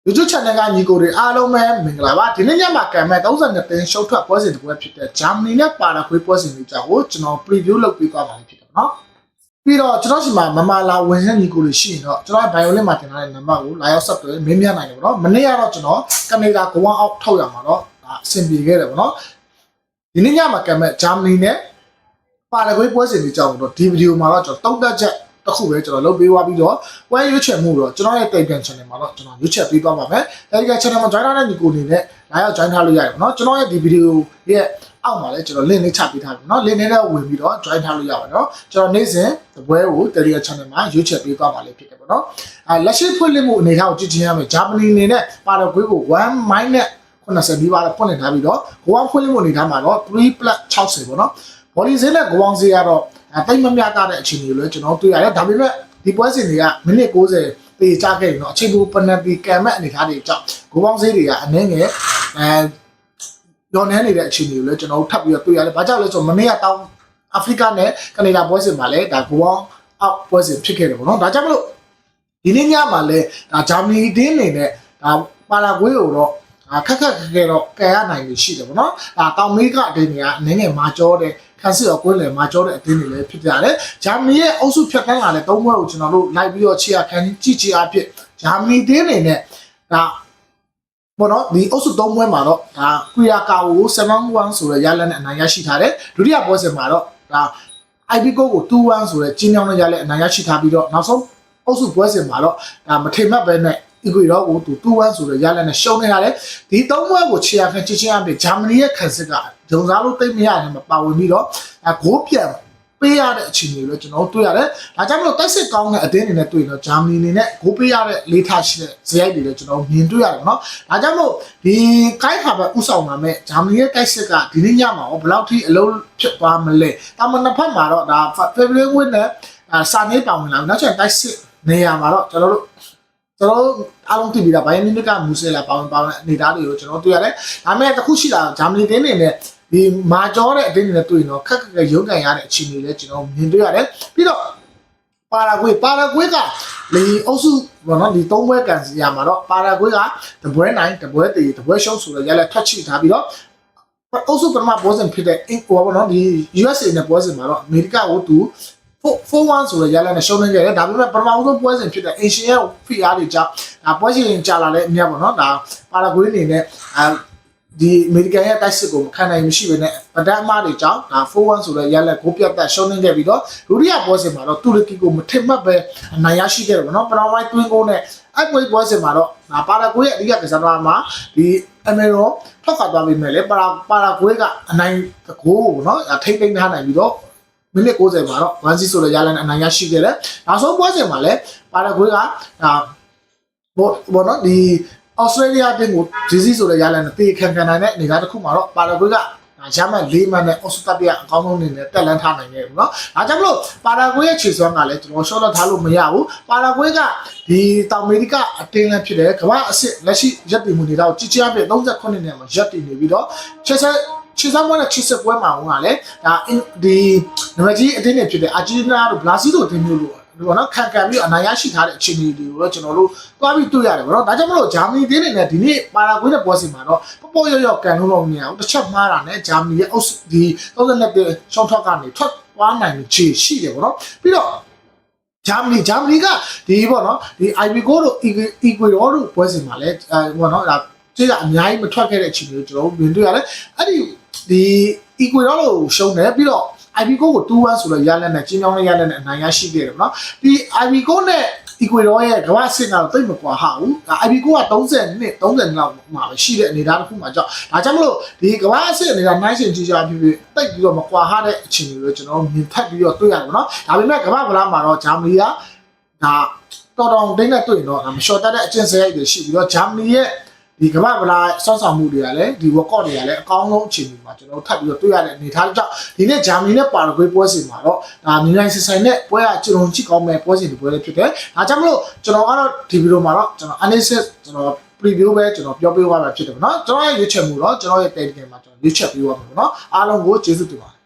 YouTube channel ကညီကိုတွေအားလုံးပဲမင်္ဂလာပါဒီနေ့ညမှာကံမဲ့32သိန်းရှုံးထွက်ပွဲစဉ်တစ်ပွဲဖြစ်တဲ့ဂျာမနီနဲ့ပါရာဂွေးပွဲစဉ်လေးကြောင့်ကိုကျွန်တော် preview လုပ်ပေးသွားပါမယ်ဖြစ်တယ်နော်ပြီးတော့ကျွန်တော်ရှိမှာမမလာဝင်ရညီကိုတွေရှိရင်တော့ကျွန်တော် violin မှာတင်ထားတဲ့နံပါတ်ကိုလာရောက်ဆက်သွယ်မင်းမြတ်နိုင်တယ်ပေါ့နော်မနေ့ကတော့ကျွန်တော်ကနေဒါဂွမ်အောက်ထုတ်ရမှာတော့ဒါအဆင်ပြေခဲ့တယ်ပေါ့နော်ဒီနေ့ညမှာကံမဲ့ဂျာမနီနဲ့ပါရာဂွေးပွဲစဉ်လေးကြောင့်တော့ဒီဗီဒီယိုမှာတော့ကျွန်တော်တုံးတက်ချက်တစ်ခုပဲကျွန်တော်လုပ်ပေးသွားပြီးတော့ပွဲရွေးချယ်မှုတော့ကျွန်တော်ရဲ့ Telegram channel မှာတော့ကျွန်တော်ရွေးချယ်ပေးသွားပါမယ် Telegram channel မှာ join ထားတဲ့ညီကိုအနေနဲ့လာရောက် join ထားလို့ရတယ်เนาะကျွန်တော်ရဲ့ဒီ video ရဲ့အောက်မှာလည်းကျွန်တော် link လေးချပေးထားပြီเนาะ link နဲ့ဝင်ပြီးတော့ join ထားလို့ရပါတယ်เนาะကျွန်တော်နေ့စဉ်တပွဲကို Telegram channel မှာရွေးချယ်ပေးသွားပါလိမ့်ဖြစ်တယ်ပေါ့เนาะလက်ရှိဖွင့်လှစ်မှုအနေထားကိုကြည့်ချင်းရမယ်ဂျာမနီအနေနဲ့ပါရာဂွေးကို1 minus 90ဒီပါတော့ဖွင့်လှစ်ထားပြီးတော့ဂိုးအောင်ဖွင့်လှစ်မှုအနေထားမှာတော့3 plus 60ပေါ့เนาะဘော်လီဈေးနဲ့ဂိုးအောင်ဈေးကတော့တိတ်မမျှတဲ့အခြေအနေကိုလည်းကျွန်တော်တွေ့ရတယ်ဒါပေမဲ့ဒီပွဲစဉ်တွေကမိနစ်60တေချခဲ့ပြီเนาะအချိန်ကိုပနပီကံမဲ့အနေထားတွေကြောင့်ဂိုးပေါင်းဈေးတွေကအနည်းငယ်ရောနေနေတဲ့အခြေအနေကိုလည်းကျွန်တော်ထပ်ပြီးတော့တွေ့ရတယ်။ဘာကြောင့်လဲဆိုတော့မနေ့ကတောင်အာဖရိကနဲ့ကနေဒါပွဲစဉ်မှာလည်းဒါဂိုးပေါင်းအောက်ပွဲစဉ်ဖြစ်ခဲ့တယ်ပေါ့နော်။ဒါကြောင့်မလို့ဒီနေ့ညမှာလည်းဒါဂျာမနီတင်းနေနဲ့ဒါပါရာဂွေးကိုတော့ခက်ခဲတော့ကဲရနိုင်နေရှိတယ်ပေါ့နော်။ဒါတောင်အမေရိကအတင်းတွေကအနည်းငယ်မာကျောတဲ့ခန်းစစ်ရောကွင်းလေမာကျောတဲ့အတင်းတွေလည်းဖြစ်ကြတယ်ဂျာမနီရဲ့အုပ်စုဖြတ်တန်းလာတဲ့၃ဘွဲကိုကျွန်တော်တို့လိုက်ပြီးတော့ချီရခန်းကြည့်ချအဖြစ်ဂျာမနီတင်းနေနဲ့ဒါဘောနော်ဒီအုပ်စု၃ဘွဲမှာတော့ဒါကွီယာကာကို7-1ဆိုတဲ့ရလနဲ့အနိုင်ရရှိထားတယ်ဒုတိယပွဲစဉ်မှာတော့ဒါ IB ကို2-1ဆိုတဲ့ကျင်းကြောင်းနဲ့ရလက်အနိုင်ရရှိထားပြီးတော့နောက်ဆုံးအုပ်စုပွဲစဉ်မှာတော့ဒါမထိမ့်မှတ်ပဲနဲ့ဒီကွီရောကို2-1ဆိုတဲ့ရလက်နဲ့ရှုံးနေရတယ်ဒီ၃ဘွဲကိုချီရခန်းကြည့်ချင်းအဖြစ်ဂျာမနီရဲ့ခန်းစစ်ကဂျုံစားလို့တိတ်မရတယ်မပါဝင်ပြီးတော့ဂိုးပြန်ပေးရတဲ့အခြေအနေလို့ကျွန်တော်တွေ့ရတယ်။ဒါကြောင့်မလို့တိုက်စစ်ကောင်းတဲ့အတင်းအနေနဲ့တွေ့ရင်တော့ဂျာမနီအနေနဲ့ဂိုးပေးရတဲ့လေးထားရှိတဲ့ဇယိုက်တွေလည်းကျွန်တော်မြင်တွေ့ရတယ်နော်။ဒါကြောင့်မလို့ဒီကိုင်းခါပဲဥဆောင်လာမဲ့ဂျာမနီရဲ့တိုက်စစ်ကဒီနေ့ညမှာဘယ်လောက်ထိအလုံးဖြစ်သွားမလဲ။တာမန်တစ်ဖက်မှာတော့ဒါ February ဝင်းနဲ့စာနေတောင်းဝင်လာနောက်ကျရင်တိုက်စစ်နေရာမှာတော့ကျွန်တော်အားလုံးသိပြီးတာဘိုင်ယန်မြူနစ်ကမူဆယ်လာပါဝင်အနေသားတွေကိုကျွန်တော်တွေ့ရတယ်။ဒါပေမဲ့တစ်ခုရှိတာဂျာမနီတင်းနေနဲ့ဒီမာကျော်တဲ့အတင်းတွေနဲ့တွေ့ရင်တော့ခက်ရုန်းကန်ရတဲ့အခြေအနေလေးကျွန်တော်မြင်တွေ့ရတယ်ပြီးတော့ပါရာဂွေးကလေအုပ်စုဘောနော်ဒီ၃ဘွဲကန်စီရမှာတော့ပါရာဂွေးကတပွဲနိုင်တပွဲတေတပွဲရှုံးဆိုတော့ရလက်ထက်ချိထားပြီးတော့အုပ်စုပထမပွဲစဉ်ဖြစ်တဲ့အင်ဘောနော်ဒီ USA နဲ့ပွဲစဉ်မှာတော့အမေရိကကိုသူ4-1ဆိုတော့ရလက်နဲ့ရှုံးနေကြတယ်ဒါပေမဲ့ပထမဆုံးပွဲစဉ်ဖြစ်တဲ့အင်ရှင်ရဲ့ဖိအားတွေကြောင့်ဒါပွဲစဉ်ကြာလာတဲ့အမြတ်ပေါ့နော်ဒါပါရာဂွေးအနေနဲ့ဒီအမေရိကန်ရဲ့တိုက်စစ်ကိုမခံနိုင်မရှိဘဲနဲ့ဗဒတ်အမတွေကြောင့်ဒါ4-1ဆိုတဲ့ရလက်ကိုပြတ်တက်ရှုံးနေခဲ့ပြီးတော့ဒုတိယပွဲစဉ်မှာတော့တူရကီကိုမထင်မှတ်ပဲအနိုင်ရရှိခဲ့တယ်ဗောနော်ပထမပိုင်းတွင်းကိုနဲ့အဲ့ပွဲစဉ်မှာတော့ဒါပါရာဂွေးရဲ့အဓိကကစားသမားမှာဒီအမေရောထောက်ခါသွားပြီးမယ်လေပါရာဂွေးကအနိုင်ကိုဗောနော်ထိမ့်သိမ်းထားနိုင်ပြီးတော့မိနစ်60မှာတော့1-0ဆိုတဲ့ရလက်နဲ့အနိုင်ရရှိခဲ့တယ်နောက်ဆုံးပွဲစဉ်မှာလည်းပါရာဂွေးကဒါဘောနော်ဒီဩစတြေးလျအတင်းကိုဂျီစီဆိုတဲ့ရလန်နဲ့တေခံနိုင်တဲ့အနေအထားတစ်ခုမှာတော့ပါရာဂွေးကရမှတ်၄မှတ်နဲ့ဩစတြေးလျအကောင်းဆုံးအနေနဲ့တက်လန်းထားနိုင်ခဲ့ဘူးเนาะ။ဒါကြောင့်မလို့ပါရာဂွေးရဲ့ခြေစွမ်းကလည်းကျွန်တော်ရှော့တော့ထားလို့မရဘူး။ပါရာဂွေးကဒီတောင်အမေရိကအတင်းလည်းဖြစ်တယ်ကမ္ဘာအဆင့်လက်ရှိရပ်တည်မှုတွေတော့ကြီးကြီးအပြည့်38နှစ်မှာရပ်တည်နေပြီးတော့ခြေစွမ်းပွဲနဲ့ခြေစပွဲမှာကလည်းဒါဒီနံပါတ်ကြီးအတင်းတွေဖြစ်တဲ့အာဂျီတီးနားတို့ဘရာဇီးတို့အတင်းမျိုးလို့ဒီဘောနော်ခံပြီးအနိုင်ရရှိထားတဲ့အခြေအနေတွေကိုတော့ကျွန်တော်တို့သွားပြီးတွေ့ရတယ်ဗောနော်ဒါကြောင့်မလို့ဂျာမနီတင်းနေနဲ့ဒီနေ့ပါရာဂွေးနဲ့ပွဲစီမှာတော့ပေါ့ရော့ကန်လို့မရဘူးတစ်ချက်မှားတာနဲ့ဂျာမနီရဲ့အုပ်ဒီ32တဲ့ရှောင်းထွက်ကနေထွက်သွားနိုင်ခြေရှိတယ်ဗောနော်ပြီးတော့ဂျာမနီကဒီဗောနော်ဒီ IB ကိုတို့ Ecuador တို့ပွဲစီမှာလည်းဗောနော်ဒါကျေးကအများကြီးမထွက်ခဲ့တဲ့အခြေအနေကိုကျွန်တော်တို့မြင်တွေ့ရတယ်အဲ့ဒီ Ecuador ကိုရှုံးတယ်ပြီးတော့IB ကို2-1ဆိုတော့ရလက်နဲ့ကျင်းကြောင်းနဲ့ရလက်နဲ့အနိုင်ရရှိခဲ့တယ်เนาะဒီ IB ကိုနဲ့ Ecuador ရဲ့ကမ္ဘာစစ်ကတော့တိတ်မကွာဟာဘူးဒါ IB ကိုက30လောက်မှာပဲရှိတဲ့အနေအထားတစ်ခုမှာကြောင့်ဒါကြောင့်မလို့ဒီကမ္ဘာစစ်အနေနဲ့နိုင်ရှင်ကြီးကြဖြစ်တိတ်ပြီးတော့မကွာဟာတဲ့အခြေအနေကိုကျွန်တော်မြင်ဖက်ပြီးတော့တွေ့ရတယ်เนาะဒါပေမဲ့ကမ္ဘာဗလာမှာတော့ဂျာမနီကဒါတော်တင်းနဲ့တွေ့ရင်တော့မလျှော်တတ်တဲ့အကျင့်စရိုက်တွေရှိပြီးတော့ဂျာမနီရဲ့ဒီကမ္ဘာဗလာစောင့်ဆောင်မှုတွေကလည်းဒီ workout တွေကလည်းအကောင်းဆုံးအခြေအနေမှာကျွန်တော်ထပ်ပြီးတော့တွေ့ရတဲ့အနေအထားကြောင့်ဒီနေ့ဂျာမနီနဲ့ပါရာဂွေးပွဲစဉ်မှာတော့ဒါမြန်မာဆိုင်နဲ့ပွဲကကျွန်တော်ကြည့်ကောင်းမဲ့ပွဲစဉ်ဒီပွဲလေးဖြစ်တယ်။ဒါကြောင့်မလို့ကျွန်တော်ကတော့ဒီဗီဒီယိုမှာတော့ကျွန်တော် analysis ကျွန်တော် preview ပဲကျွန်တော်ပြောပေးသွားမှာဖြစ်တယ်ပေါ့နော်။ကျွန်တော်ရဲ့ရွေးချယ်မှုတော့ကျွန်တော်ရဲ့ Telegram မှာကျွန်တော်ရွေးချယ်ပေးသွားမှာပေါ့နော်။အားလုံးကိုကျေးဇူးတင်ပါတယ်